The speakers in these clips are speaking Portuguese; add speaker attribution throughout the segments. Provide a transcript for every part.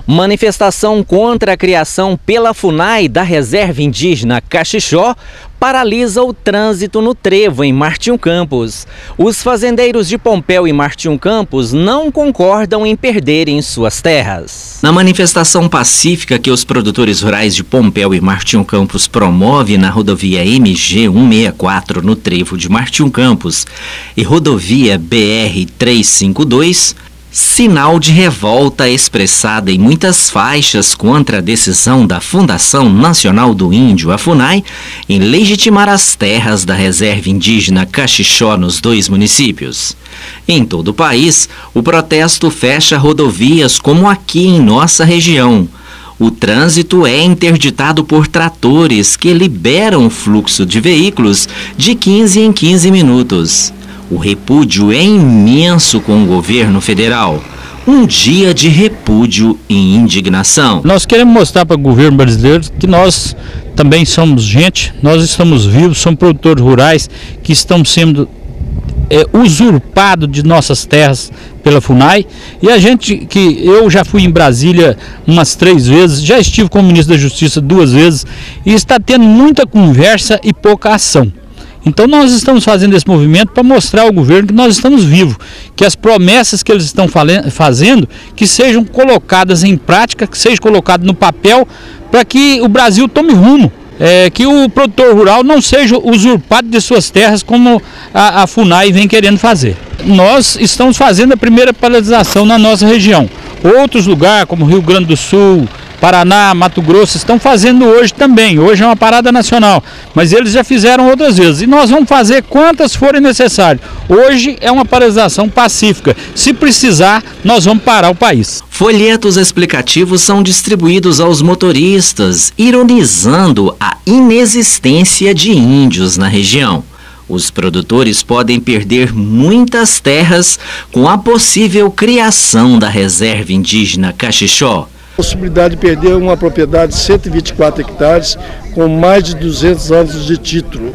Speaker 1: Manifestação contra a criação pela FUNAI da Reserva Indígena Cachixó paralisa o trânsito no trevo em Martinho Campos. Os fazendeiros de Pompéu e Martinho Campos não concordam em perderem suas terras. Na manifestação pacífica que os produtores rurais de Pompéu e Martinho Campos promovem na rodovia MG 164 no trevo de Martinho Campos e rodovia BR 352, sinal de revolta expressada em muitas faixas contra a decisão da Fundação Nacional do Índio, a FUNAI, em legitimar as terras da Reserva Indígena Cachixó nos dois municípios. Em todo o país, o protesto fecha rodovias como aqui em nossa região. O trânsito é interditado por tratores que liberam o fluxo de veículos de 15 em 15 minutos. O repúdio é imenso com o governo federal. Um dia de repúdio e indignação.
Speaker 2: Nós queremos mostrar para o governo brasileiro que nós também somos gente, nós estamos vivos, somos produtores rurais que estão sendo usurpados de nossas terras pela FUNAI. E eu já fui em Brasília umas 3 vezes, já estive com o ministro da Justiça 2 vezes e está tendo muita conversa e pouca ação. Então nós estamos fazendo esse movimento para mostrar ao governo que nós estamos vivos, que as promessas que eles estão fazendo, que sejam colocadas em prática, que sejam colocadas no papel, para que o Brasil tome rumo, que o produtor rural não seja usurpado de suas terras como a FUNAI vem querendo fazer. Nós estamos fazendo a primeira paralisação na nossa região. Outros lugares, como Rio Grande do Sul, Paraná, Mato Grosso, estão fazendo hoje também. Hoje é uma parada nacional, mas eles já fizeram outras vezes. E nós vamos fazer quantas forem necessárias. Hoje é uma paralisação pacífica. Se precisar, nós vamos parar o país.
Speaker 1: Folhetos explicativos são distribuídos aos motoristas, ironizando a inexistência de índios na região. Os produtores podem perder muitas terras com a possível criação da Reserva Indígena Cachixó.
Speaker 3: Possibilidade de perder uma propriedade de 124 hectares com mais de 200 anos de título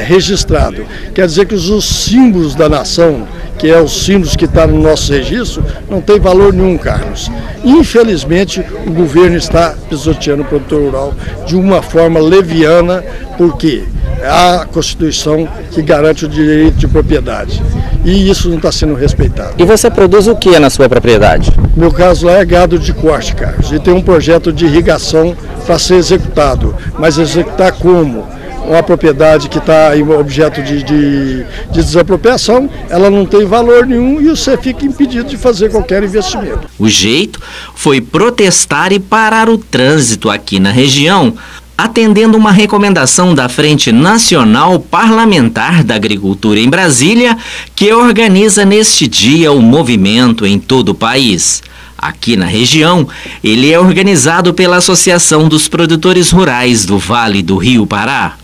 Speaker 3: registrado. Quer dizer que os símbolos da nação, que é os símbolos que estão no nosso registro, não tem valor nenhum, Carlos. Infelizmente, o governo está pisoteando o produtor rural de uma forma leviana, porque a Constituição que garante o direito de propriedade. E isso não está sendo respeitado.
Speaker 1: E você produz o que na sua propriedade?
Speaker 3: Meu caso lá é gado de corte, Carlos, e tem um projeto de irrigação para ser executado. Mas executar como? Uma propriedade que está em objeto de desapropriação, ela não tem valor nenhum e você fica impedido de fazer qualquer investimento.
Speaker 1: O jeito foi protestar e parar o trânsito aqui na região, atendendo uma recomendação da Frente Nacional Parlamentar da Agricultura em Brasília, que organiza neste dia o movimento em todo o país. Aqui na região, ele é organizado pela Associação dos Produtores Rurais do Vale do Rio Pará.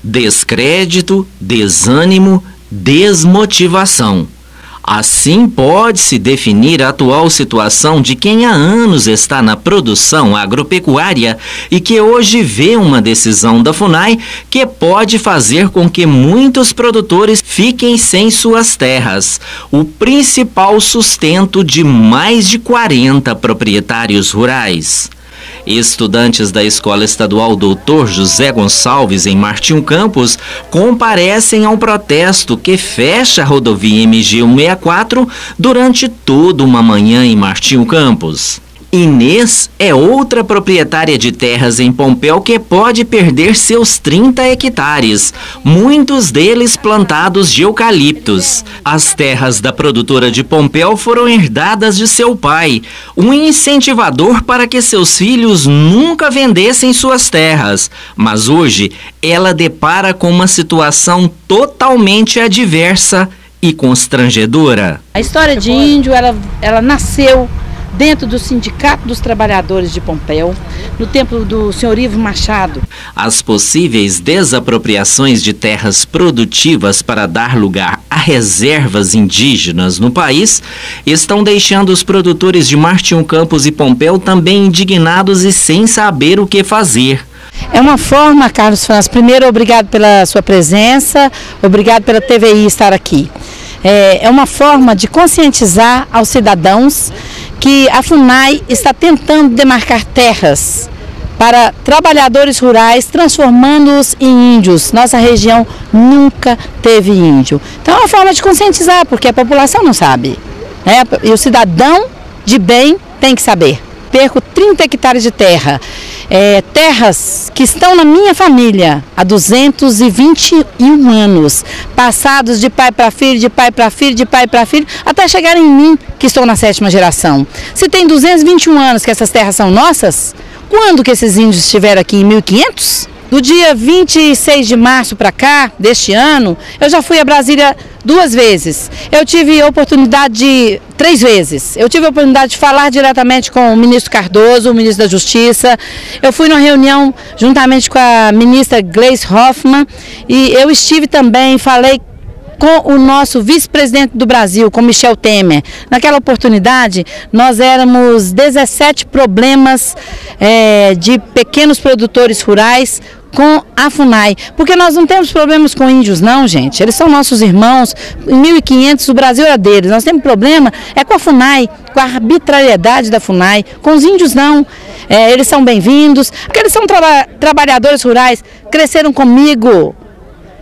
Speaker 1: Descrédito, desânimo, desmotivação. Assim pode-se definir a atual situação de quem há anos está na produção agropecuária e que hoje vê uma decisão da FUNAI que pode fazer com que muitos produtores fiquem sem suas terras, o principal sustento de mais de 40 proprietários rurais. Estudantes da Escola Estadual Dr. José Gonçalves, em Martinho Campos, comparecem ao protesto que fecha a rodovia MG 164 durante toda uma manhã em Martinho Campos. Inês é outra proprietária de terras em Pompéu que pode perder seus 30 hectares, muitos deles plantados de eucaliptos. As terras da produtora de Pompéu foram herdadas de seu pai, um incentivador para que seus filhos nunca vendessem suas terras. Mas hoje ela depara com uma situação totalmente adversa e constrangedora.
Speaker 4: A história de índio, ela nasceu dentro do Sindicato dos Trabalhadores de Pompéu, no tempo do senhor Ivo Machado.
Speaker 1: As possíveis desapropriações de terras produtivas para dar lugar a reservas indígenas no país estão deixando os produtores de Martinho Campos e Pompéu também indignados e sem saber o que fazer.
Speaker 4: É uma forma, Carlos Franz, primeiro, obrigado pela sua presença, obrigado pela TVI estar aqui. É uma forma de conscientizar aos cidadãos que a FUNAI está tentando demarcar terras para trabalhadores rurais, transformando-os em índios. Nossa região nunca teve índio. Então é uma forma de conscientizar, porque a população não sabe, né? E o cidadão de bem tem que saber. Perco 30 hectares de terra, terras que estão na minha família há 221 anos, passados de pai para filho, de pai para filho, de pai para filho, até chegar em mim, que estou na 7ª geração. Se tem 221 anos que essas terras são nossas, quando que esses índios estiveram aqui? Em 1500? Do dia 26 de março para cá, deste ano, eu já fui a Brasília 2 vezes. Eu tive a oportunidade 3 vezes. Eu tive a oportunidade de falar diretamente com o ministro Cardoso, o ministro da Justiça. Eu fui numa reunião juntamente com a ministra Gleisi Hoffmann e eu estive também, falei com o nosso vice-presidente do Brasil, com Michel Temer. Naquela oportunidade, nós éramos 17 problemas de pequenos produtores rurais com a FUNAI, porque nós não temos problemas com índios não, gente, eles são nossos irmãos. Em 1500 o Brasil era deles, nós temos problema com a FUNAI, com a arbitrariedade da FUNAI, com os índios não. Eles são bem-vindos, eles são trabalhadores rurais, cresceram comigo.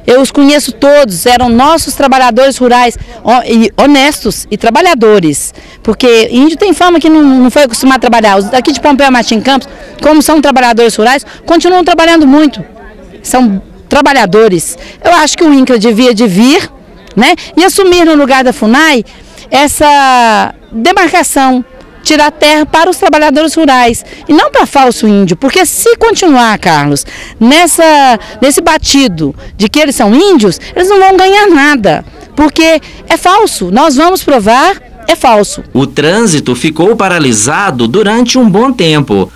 Speaker 4: Eu os conheço todos, eram nossos trabalhadores rurais, honestos e trabalhadores. Porque índio tem fama que não foi acostumado a trabalhar. Os daqui de Pompéu Martim Campos, como são trabalhadores rurais, continuam trabalhando muito. São trabalhadores. Eu acho que o INCRA devia de vir, né, e assumir no lugar da FUNAI essa demarcação, tirar terra para os trabalhadores rurais e não para falso índio, porque se continuar, Carlos, nesse batido de que eles são índios, eles não vão ganhar nada, porque é falso, nós vamos provar, é falso.
Speaker 1: O trânsito ficou paralisado durante um bom tempo.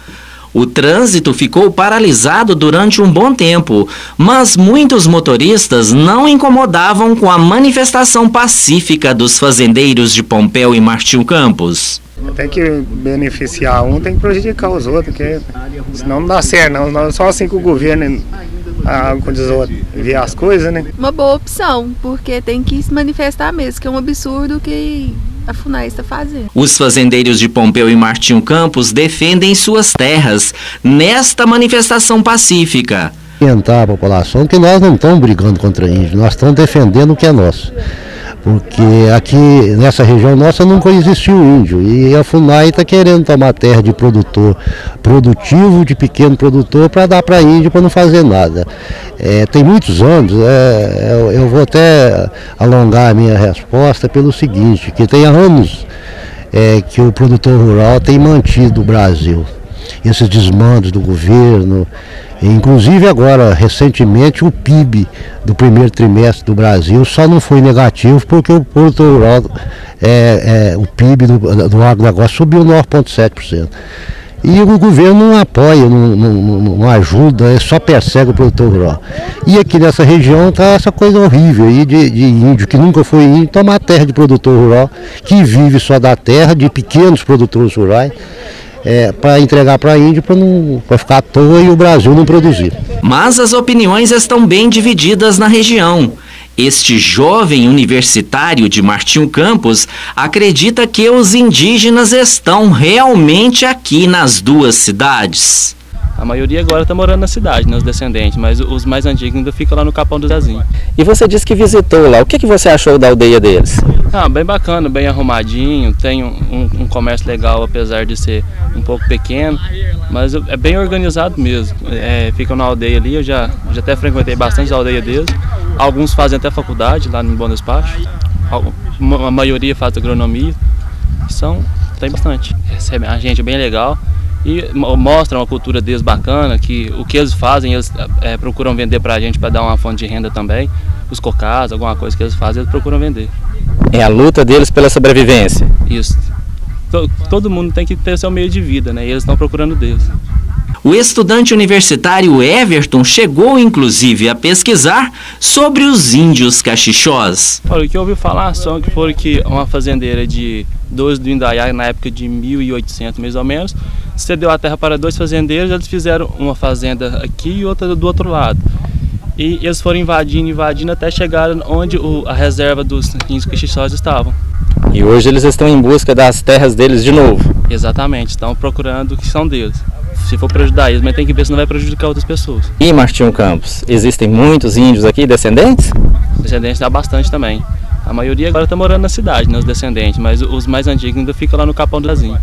Speaker 1: Mas muitos motoristas não incomodavam com a manifestação pacífica dos fazendeiros de Pompéu e Martim Campos.
Speaker 5: Tem que beneficiar um, tem que prejudicar os outros, porque senão não dá certo, não. Só assim que o governo vê as coisas, né?
Speaker 6: Uma boa opção, porque tem que se manifestar mesmo, que é um absurdo que a FUNAI está fazendo.
Speaker 1: Os fazendeiros de Pompéu e Martim Campos defendem suas terras nesta manifestação pacífica.
Speaker 7: Orientar a população que nós não estamos brigando contra índio, nós estamos defendendo o que é nosso. Porque aqui nessa região nossa nunca existiu índio e a FUNAI está querendo tomar terra de produtivo, de pequeno produtor, para dar para índio para não fazer nada. Tem muitos anos, eu vou até alongar a minha resposta pelo seguinte, que tem anos que o produtor rural tem mantido o Brasil. Esses desmandos do governo, inclusive agora, recentemente, o PIB do primeiro trimestre do Brasil só não foi negativo porque o produtor rural, o PIB do agronegócio subiu 9,7%. E o governo não apoia, não ajuda, só persegue o produtor rural. E aqui nessa região está essa coisa horrível aí de índio, que nunca foi índio, tomar terra de produtor rural, que vive só da terra, de pequenos produtores rurais, para entregar para índio, para ficar à toa e o Brasil não produzir.
Speaker 1: Mas as opiniões estão bem divididas na região. Este jovem universitário de Martim Campos acredita que os indígenas estão realmente aqui nas duas cidades.
Speaker 8: A maioria agora está morando na cidade, né, os descendentes, mas os mais antigos ainda ficam lá no Capão do Zezinho.
Speaker 9: E você disse que visitou lá, o que você achou da aldeia deles?
Speaker 8: Bem bacana, bem arrumadinho, tem um comércio legal, apesar de ser um pouco pequeno, mas é bem organizado mesmo. Ficam na aldeia ali, eu já até frequentei bastante a aldeia deles, alguns fazem até faculdade lá no Bom Despacho, a maioria faz agronomia, tem bastante, recebem a gente bem legal. E mostram a cultura deles bacana, que o que eles fazem, eles procuram vender pra gente para dar uma fonte de renda também. Os cocás, alguma coisa que eles fazem, eles procuram vender.
Speaker 9: É a luta deles pela sobrevivência.
Speaker 8: Isso. Todo mundo tem que ter seu meio de vida, né? E eles estão procurando deles.
Speaker 1: O estudante universitário Everton chegou inclusive a pesquisar sobre os índios cachixós.
Speaker 8: O que eu ouvi falar só que uma fazendeira de 12 do Indaiá, na época de 1800 mais ou menos, cedeu a terra para 2 fazendeiros, eles fizeram uma fazenda aqui e outra do outro lado. E eles foram invadindo até chegar onde a reserva dos índios cachixós estavam.
Speaker 9: E hoje eles estão em busca das terras deles de novo.
Speaker 8: Exatamente, estão procurando o que são deles. Se for prejudiciar eles, mas tem que ver se não vai prejudicar outras pessoas.
Speaker 9: E Martinho Campos, existem muitos índios aqui, descendentes?
Speaker 8: Descendentes dá bastante também. A maioria agora está morando na cidade, né, os descendentes, mas os mais antigos ainda ficam lá no Capão do Brasil.